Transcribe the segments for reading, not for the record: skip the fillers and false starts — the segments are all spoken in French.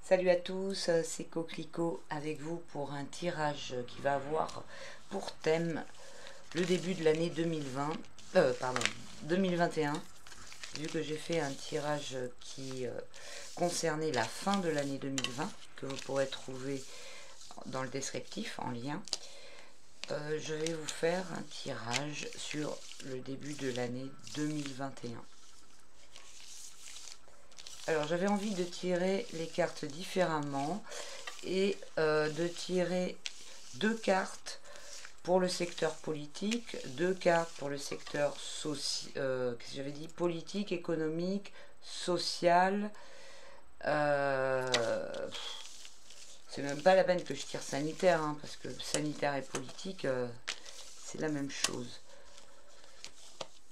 Salut à tous, c'est Coquelicot avec vous pour un tirage qui va avoir pour thème le début de l'année 2021, vu que j'ai fait un tirage qui concernait la fin de l'année 2020, que vous pourrez trouver dans le descriptif en lien. Je vais vous faire un tirage sur le début de l'année 2021. Alors j'avais envie de tirer les cartes différemment et de tirer deux cartes pour le secteur politique, deux cartes pour le secteur qu'est-ce que j'avais dit, politique, économique, social. C'est même pas la peine que je tire sanitaire, hein, parce que sanitaire et politique, c'est la même chose.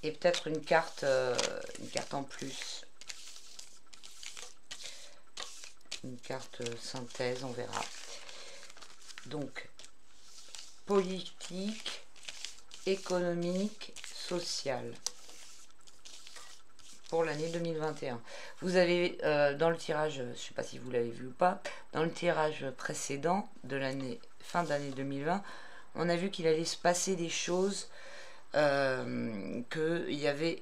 Et peut-être une carte en plus. Une carte synthèse, on verra. Donc, politique, économique, social pour l'année 2021. Vous avez dans le tirage, je ne sais pas si vous l'avez vu ou pas, dans le tirage précédent de l'année fin d'année 2020, on a vu qu'il allait se passer des choses, qu'il y avait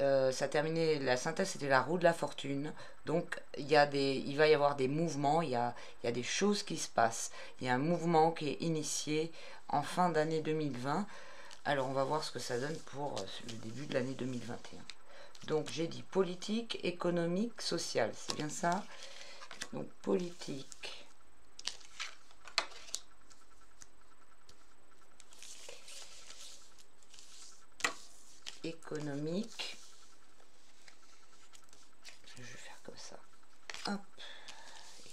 ça terminait, la synthèse c'était la roue de la fortune, donc il va y avoir des mouvements, il y a des choses qui se passent, il y a un mouvement qui est initié en fin d'année 2020, alors on va voir ce que ça donne pour le début de l'année 2021. Donc j'ai dit politique, économique, social, c'est bien ça. Donc politique, économique, je vais faire comme ça, hop,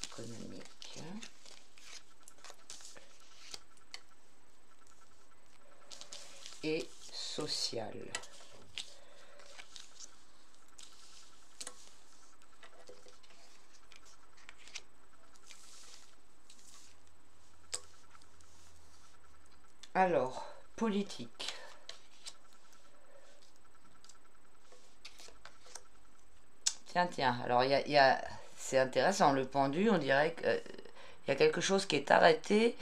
économique, et social. Alors, politique. Tiens, alors c'est intéressant, le pendu, on dirait qu'il y a quelque chose qui est arrêté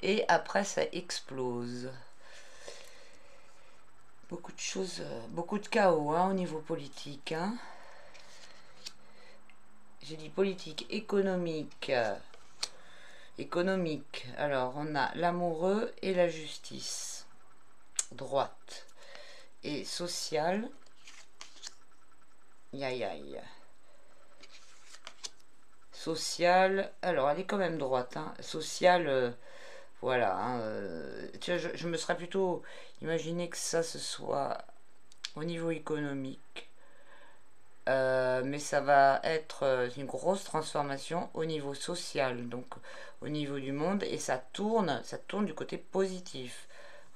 et après ça explose. Beaucoup de choses, beaucoup de chaos hein, au niveau politique. Hein. J'ai dit politique, économique. Économique, alors on a l'amoureux et la justice. Droite. Et social. Aïe. Social, alors elle est quand même droite. Hein. Social, voilà. Hein, je me serais plutôt imaginé que ça ce soit au niveau économique. Mais ça va être une grosse transformation au niveau social, donc au niveau du monde, et ça tourne du côté positif,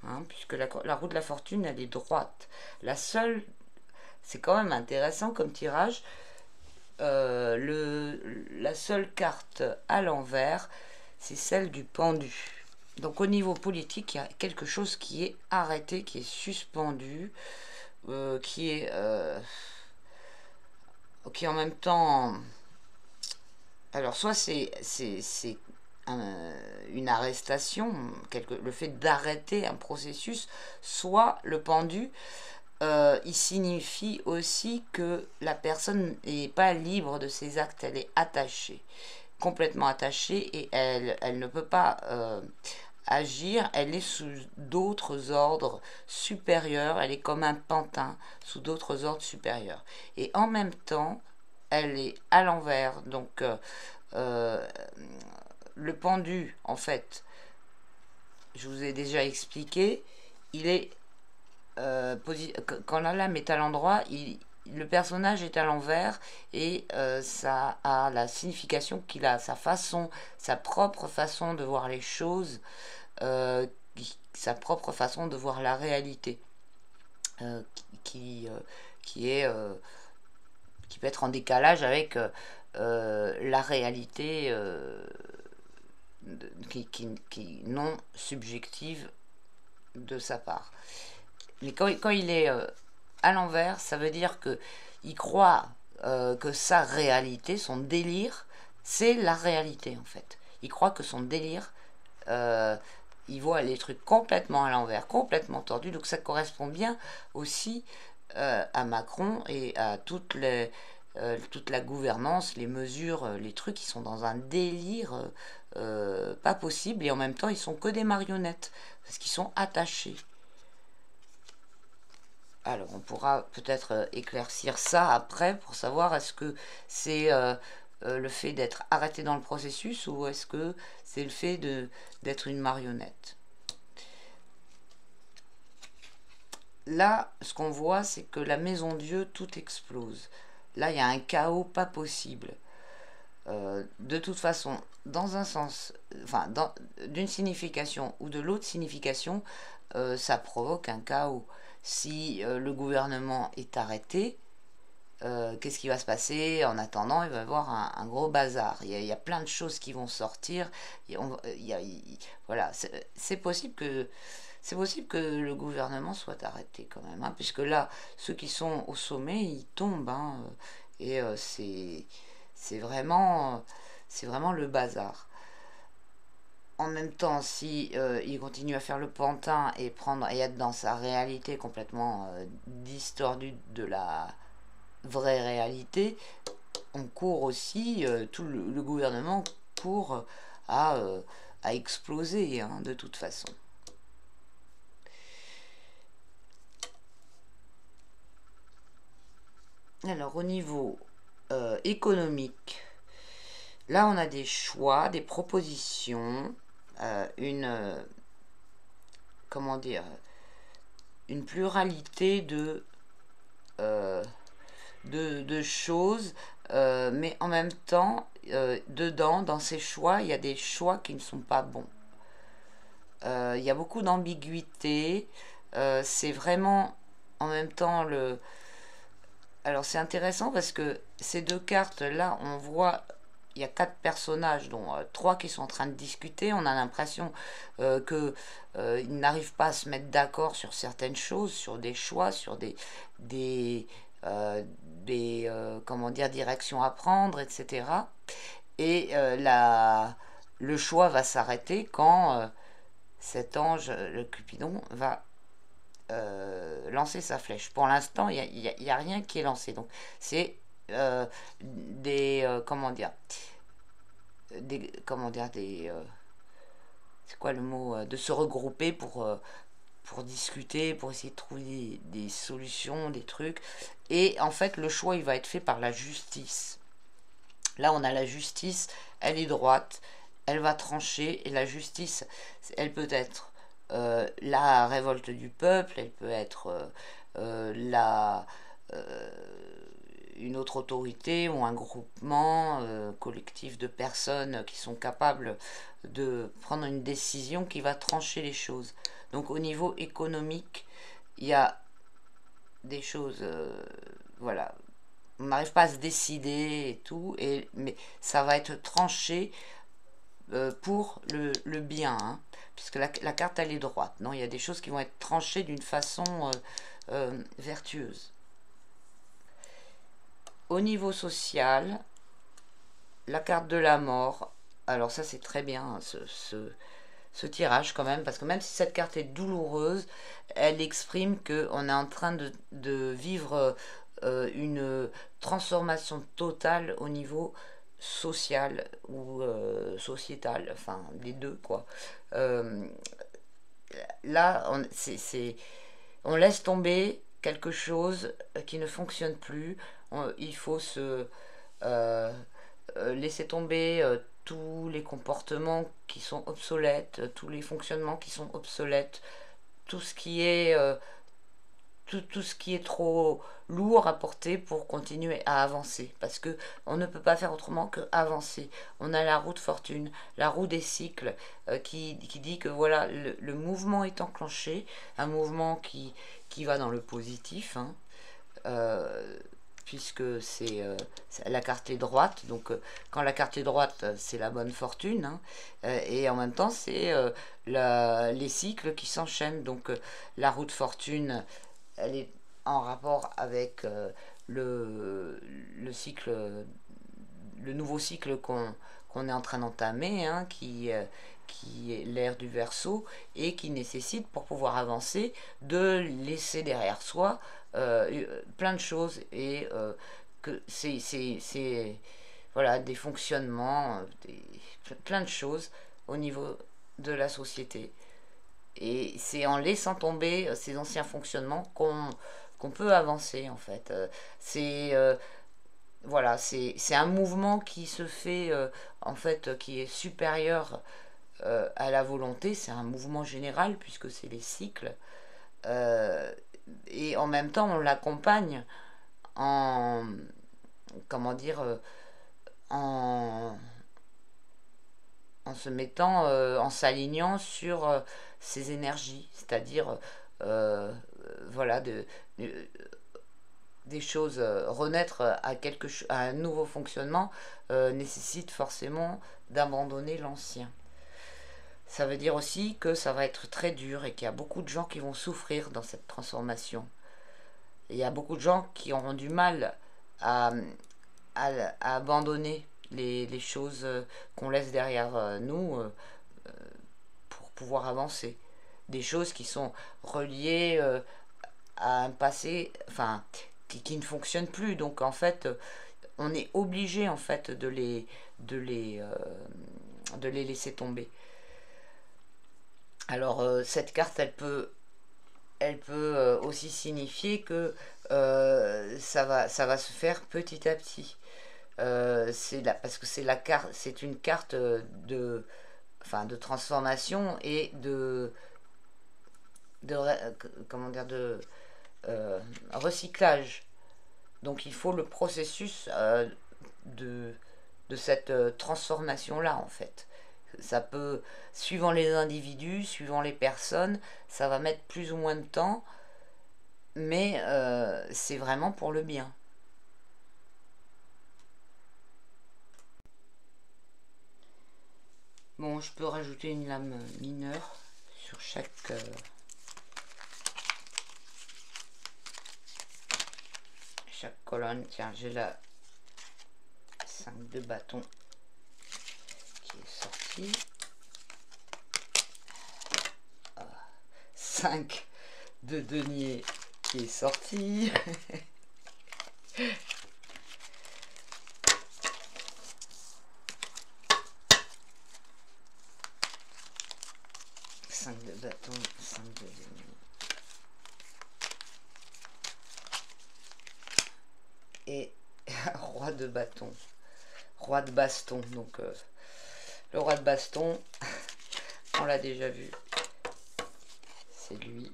hein, puisque la roue de la fortune, elle est droite. C'est quand même intéressant comme tirage, la seule carte à l'envers, c'est celle du pendu. Donc au niveau politique, il y a quelque chose qui est arrêté, qui est suspendu, qui est en même temps, alors soit c'est une arrestation, le fait d'arrêter un processus, soit le pendu, il signifie aussi que la personne n'est pas libre de ses actes, elle est attachée, complètement attachée, et elle ne peut pas agir, elle est sous d'autres ordres supérieurs, elle est comme un pantin sous d'autres ordres supérieurs. Et en même temps, elle est à l'envers, donc le pendu, en fait, je vous ai déjà expliqué, il est quand la lame est à l'endroit, le personnage est à l'envers et ça a la signification qu'il a sa propre façon de voir les choses, sa propre façon de voir la réalité, qui peut être en décalage avec la réalité qui non subjective de sa part. Mais quand il est à l'envers, ça veut dire que il croit que sa réalité, son délire, C'est la réalité en fait. Il croit que son délire, euh, il voit les trucs complètement à l'envers, complètement tordus. Donc ça correspond bien aussi à Macron et à toute la gouvernance, les mesures, les trucs qui sont dans un délire pas possible. Et en même temps, ils sont que des marionnettes parce qu'ils sont attachés. Alors, on pourra peut-être éclaircir ça après pour savoir est-ce que c'est le fait d'être arrêté dans le processus ou est-ce que c'est le fait d'être une marionnette. Là, ce qu'on voit, c'est que la maison Dieu, tout explose. Là, il y a un chaos pas possible. De toute façon, dans un sens, enfin, d'une signification ou de l'autre signification, ça provoque un chaos. Si le gouvernement est arrêté, qu'est-ce qui va se passer? En attendant, il va y avoir un gros bazar. Il y a plein de choses qui vont sortir. Voilà, c'est possible que le gouvernement soit arrêté quand même, hein, puisque là, ceux qui sont au sommet, ils tombent, hein, et c'est vraiment, c'est vraiment le bazar. En même temps, si il continue à faire le pantin et être dans sa réalité complètement distordue de la vraie réalité, on court aussi, tout le gouvernement court à, euh, à exploser, hein, de toute façon. Alors au niveau économique, là on a des choix, des propositions, une comment dire, une pluralité euh, de choses, mais en même temps, dedans, dans ces choix, il y a des choix qui ne sont pas bons. Il y a beaucoup d'ambiguïté. C'est vraiment en même temps le. Alors c'est intéressant parce que ces deux cartes là, on voit il y a quatre personnages, dont trois qui sont en train de discuter. On a l'impression que ils n'arrivent pas à se mettre d'accord sur certaines choses, sur des choix, sur des, comment dire, directions à prendre, etc. Et le choix va s'arrêter quand cet ange, le Cupidon, va lancer sa flèche. Pour l'instant, il y a rien qui est lancé. Donc, c'est comment dire, c'est quoi le mot, de se regrouper pour discuter, pour essayer de trouver des solutions, des trucs. Et en fait, le choix, il va être fait par la justice. Là, on a la justice, elle est droite, elle va trancher, et la justice, elle peut être la révolte du peuple, elle peut être euh, une autre autorité ou un groupement collectif de personnes qui sont capables de prendre une décision qui va trancher les choses. Donc au niveau économique, il y a des choses, voilà, on n'arrive pas à se décider et tout, mais ça va être tranché pour le bien, hein, puisque la carte elle est droite. Non, il y a des choses qui vont être tranchées d'une façon vertueuse. Au niveau social, la carte de la mort, alors ça c'est très bien, hein, ce tirage quand même, parce que même si cette carte est douloureuse, elle exprime qu'on est en train de vivre une transformation totale au niveau social ou sociétal, enfin les deux quoi. Euh, Là, on laisse tomber quelque chose qui ne fonctionne plus. Il faut se laisser tomber tous les comportements qui sont obsolètes, tous les fonctionnements qui sont obsolètes, tout ce qui est tout ce qui est trop lourd à porter pour continuer à avancer. Parce que on ne peut pas faire autrement que avancer. On a la roue de fortune, la roue des cycles, qui dit que voilà, le mouvement est enclenché, un mouvement qui va dans le positif, hein, euh, puisque la carte est droite. Donc quand la carte est droite, c'est la bonne fortune, hein, et en même temps, c'est les cycles qui s'enchaînent. Donc la roue de fortune, elle est en rapport avec le cycle le nouveau cycle qu'on est en train d'entamer, hein, qui est l'ère du Verseau, et qui nécessite, pour pouvoir avancer, de laisser derrière soi plein de choses, et que c'est voilà, des fonctionnements, plein de choses au niveau de la société. Et c'est en laissant tomber ces anciens fonctionnements qu'on peut avancer, en fait. C'est voilà, c'est un mouvement qui se fait, en fait, qui est supérieur à la volonté. C'est un mouvement général, puisque c'est les cycles. Euh, et en même temps, on l'accompagne en, comment dire, en, en se mettant, en s'alignant sur ces énergies, c'est-à-dire, euh, voilà, de- des choses, renaître à un nouveau fonctionnement nécessite forcément d'abandonner l'ancien. Ça veut dire aussi que ça va être très dur et qu'il y a beaucoup de gens qui vont souffrir dans cette transformation. Et il y a beaucoup de gens qui auront du mal à, à abandonner les choses qu'on laisse derrière nous pour pouvoir avancer. Des choses qui sont reliées à un passé, enfin, qui ne fonctionnent plus. Donc en fait, on est obligé en fait de les, euh, de les laisser tomber. Alors cette carte, elle peut aussi signifier que ça va se faire petit à petit. Parce que c'est la carte, c'est une carte enfin, de transformation et de comment dire, de recyclage. Donc il faut le processus de, de cette transformation-là, en fait. Ça peut, suivant les individus, suivant les personnes, ça va mettre plus ou moins de temps, mais c'est vraiment pour le bien. Bon, je peux rajouter une lame mineure sur chaque colonne. Tiens, j'ai la 5 de bâton qui est sortie. 5 de denier qui est sorti. 5 de bâton, 5 de denier. Et roi de bâton. Roi de baston. Donc le roi de baston, on l'a déjà vu. C'est lui.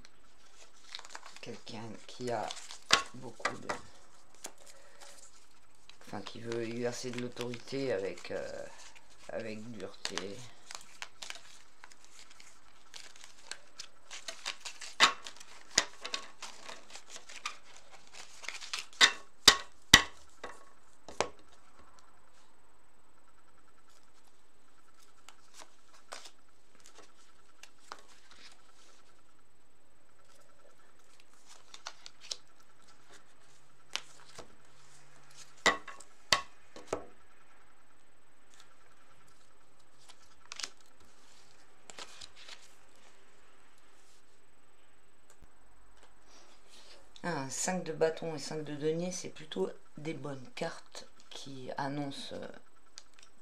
Quelqu'un qui a beaucoup de... Enfin, qui veut exercer de l'autorité avec dureté. Ah, 5 de bâton et 5 de denier, c'est plutôt des bonnes cartes qui annoncent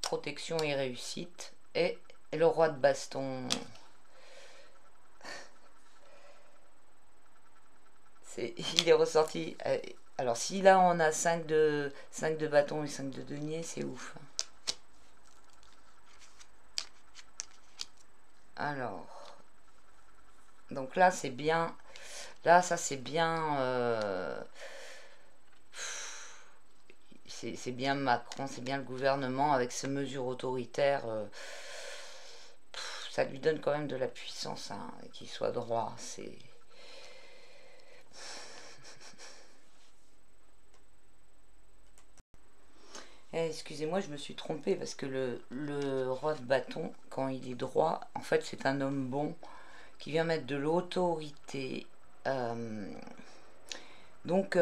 protection et réussite. Et le roi de baston, il est ressorti. Alors si là on a 5 de bâton et 5 de denier, c'est ouf. Alors, donc là c'est bien. Là, ça c'est bien. C'est bien Macron, c'est bien le gouvernement avec ses mesures autoritaires. Ça lui donne quand même de la puissance, hein, qu'il soit droit. C'est. Excusez-moi, je me suis trompée parce que le roi de bâton, quand il est droit, en fait, c'est un homme bon qui vient mettre de l'autorité. Donc,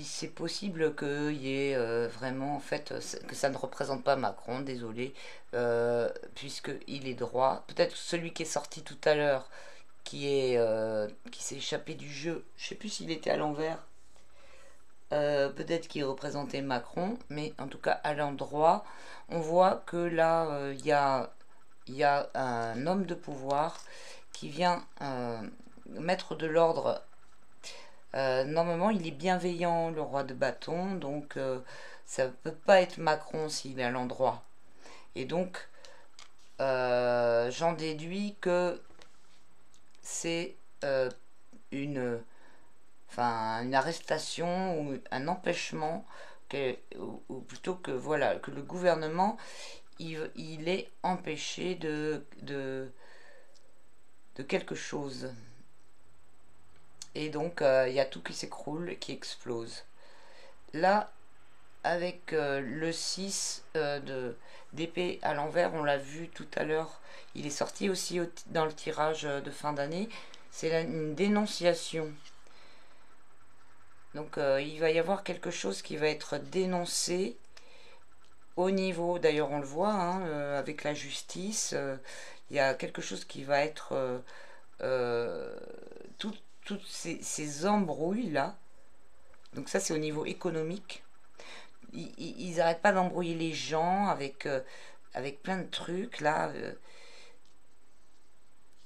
c'est possible qu'il y ait vraiment, en fait, que ça ne représente pas Macron, désolé, puisqu'il est droit. Peut-être celui qui est sorti tout à l'heure, qui s'est échappé du jeu, je sais plus s'il était à l'envers, peut-être qu'il représentait Macron, mais en tout cas, à l'endroit, on voit que là, il y a un homme de pouvoir qui vient mettre de l'ordre. Normalement, il est bienveillant, le roi de bâton, donc ça ne peut pas être Macron s'il est à l'endroit. Et donc, j'en déduis que c'est une, une arrestation ou un empêchement, ou plutôt que voilà, que le gouvernement, il est empêché de quelque chose. Et donc, il y a tout qui s'écroule, qui explose. Là, avec le 6 d'épée à l'envers, on l'a vu tout à l'heure, il est sorti aussi dans le tirage de fin d'année, c'est une dénonciation. Donc il va y avoir quelque chose qui va être dénoncé au niveau, d'ailleurs on le voit, hein, avec la justice, il y a quelque chose qui va être... euh, toutes ces embrouilles là, donc ça c'est au niveau économique. Ils n'arrêtent pas d'embrouiller les gens avec plein de trucs là,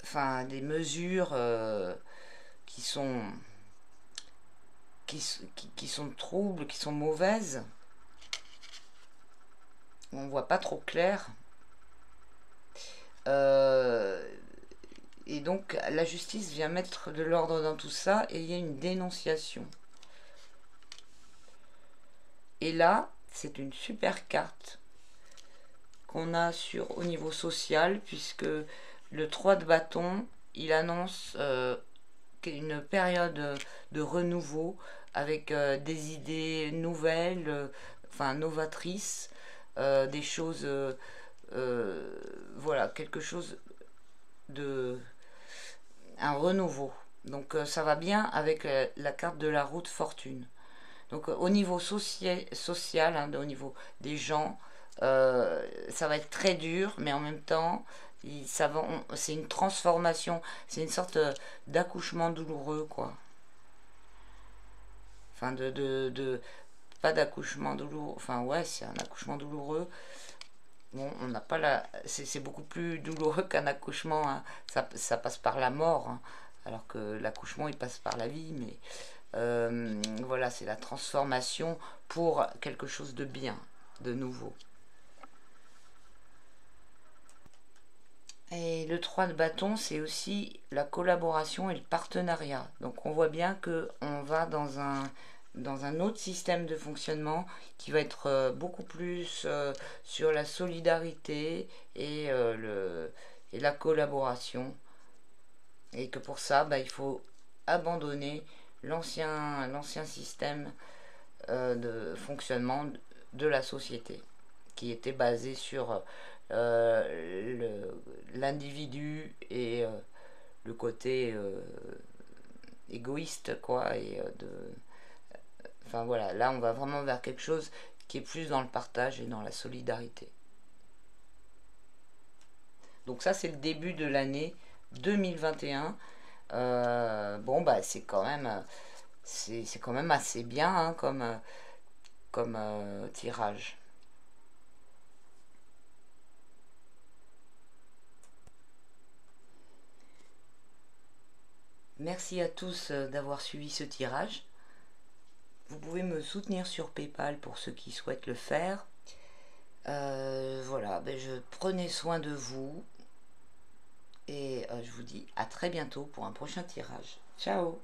enfin des mesures qui sont qui sont troubles, qui sont mauvaises. On voit pas trop clair. Et donc la justice vient mettre de l'ordre dans tout ça et il y a une dénonciation. Et là, c'est une super carte qu'on a au niveau social, puisque le 3 de bâton, il annonce une période de renouveau avec des idées nouvelles, enfin novatrices, des choses, voilà, quelque chose de... un renouveau. Donc ça va bien avec la carte de la roue de fortune. Donc au niveau social hein, au niveau des gens, ça va être très dur, mais en même temps, c'est une transformation, c'est une sorte d'accouchement douloureux, quoi. Enfin, pas d'accouchement douloureux, enfin ouais, c'est un accouchement douloureux. Bon, on n'a pas la... C'est beaucoup plus douloureux qu'un accouchement, hein. Ça passe par la mort, hein. Alors que l'accouchement, il passe par la vie, mais... voilà, c'est la transformation pour quelque chose de bien, de nouveau. Et le 3 de bâton, c'est aussi la collaboration et le partenariat. Donc on voit bien qu'on va dans un autre système de fonctionnement qui va être beaucoup plus sur la solidarité et la collaboration. Et que pour ça, bah, il faut abandonner l'ancien système de fonctionnement de la société, qui était basé sur l'individu et le côté égoïste, quoi. Enfin voilà, là on va vraiment vers quelque chose qui est plus dans le partage et dans la solidarité. Donc ça c'est le début de l'année 2021. Bon bah c'est quand même assez bien hein, comme tirage. Merci à tous d'avoir suivi ce tirage. Vous pouvez me soutenir sur PayPal pour ceux qui souhaitent le faire. Voilà, ben prenez soin de vous et je vous dis à très bientôt pour un prochain tirage. Ciao!